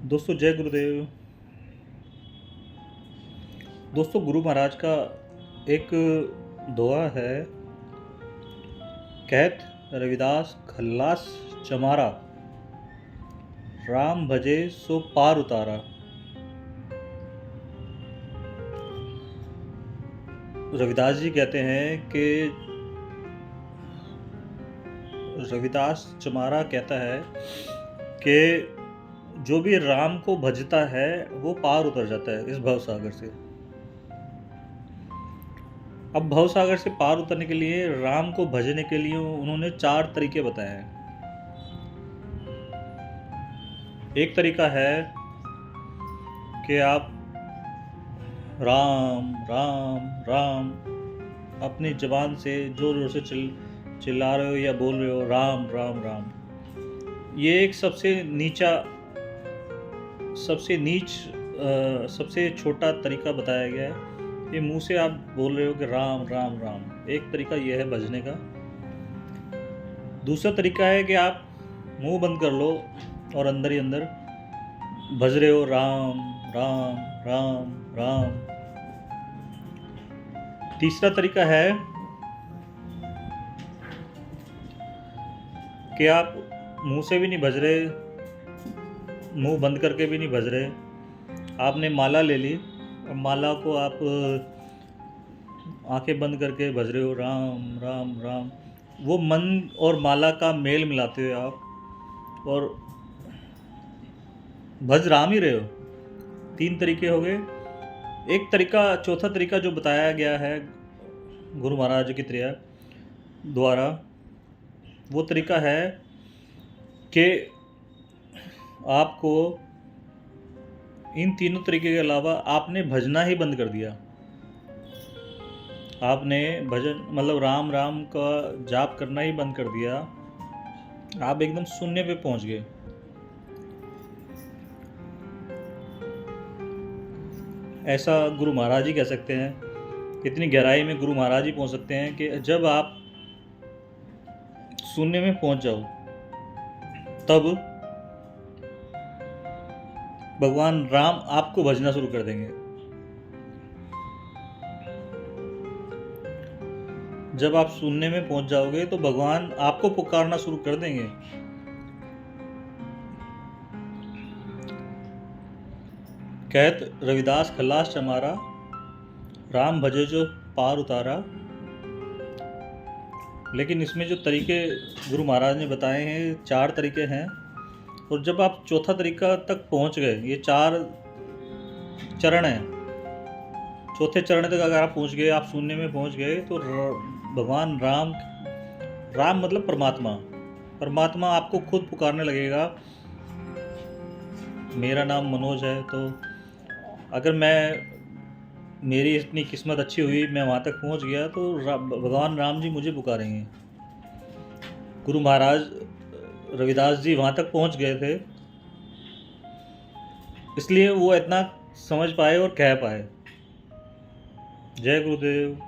दोस्तों जय गुरुदेव। दोस्तों गुरु महाराज का एक दोहा है, कहत रविदास खल्लास चमारा, राम भजे सो पार उतारा। रविदास जी कहते हैं कि रविदास चमारा कहता है कि जो भी राम को भजता है वो पार उतर जाता है इस भवसागर से। अब भवसागर से पार उतरने के लिए, राम को भजने के लिए उन्होंने 4 तरीके बताए हैं। एक तरीका है कि आप राम राम राम अपनी जबान से जोर जोर से चिल्ला रहे हो या बोल रहे हो राम राम राम। ये एक सबसे नीच सबसे छोटा तरीका बताया गया है। ये मुंह से आप बोल रहे हो कि राम राम राम। एक तरीका यह है भजने का। दूसरा तरीका है कि आप मुंह बंद कर लो और अंदर ही अंदर भज रहे हो राम राम राम राम। तीसरा तरीका है कि आप मुंह से भी नहीं भज रहे, मुंह बंद करके भी नहीं भज रहे। आपने माला ले ली और माला को आप आंखें बंद करके भज रहे हो राम राम राम। वो मन और माला का मेल मिलाते हुए आप और भज राम ही रहे हो। 3 तरीके हो गए। एक तरीका, चौथा तरीका जो बताया गया है गुरु महाराज की द्वारा, वो तरीका है कि आपको इन तीनों तरीके के अलावा आपने भजना ही बंद कर दिया। आपने भजन मतलब राम राम का जाप करना ही बंद कर दिया। आप एकदम शून्य पे पहुंच गए। ऐसा गुरु महाराज ही कह सकते हैं। इतनी गहराई में गुरु महाराज ही पहुंच सकते हैं कि जब आप शून्य में पहुंच जाओ तब भगवान राम आपको भजना शुरू कर देंगे। जब आप शून्य में पहुंच जाओगे तो भगवान आपको पुकारना शुरू कर देंगे। कहत रविदास खल्लास चमारा, राम भजे जो पार उतारा। लेकिन इसमें जो तरीके गुरु महाराज ने बताए हैं 4 तरीके हैं, और जब आप चौथा तरीका तक पहुंच गए, ये 4 चरण हैं, चौथे चरण तक अगर आप पहुंच गए, आप शून्य में पहुंच गए, तो भगवान राम मतलब परमात्मा आपको खुद पुकारने लगेगा। मेरा नाम मनोज है, तो अगर मेरी इतनी किस्मत अच्छी हुई, मैं वहाँ तक पहुँच गया, तो भगवान राम जी मुझे पुकारेंगे। गुरु महाराज रविदास जी वहाँ तक पहुँच गए थे, इसलिए वो इतना समझ पाए और कह पाए। जय गुरुदेव।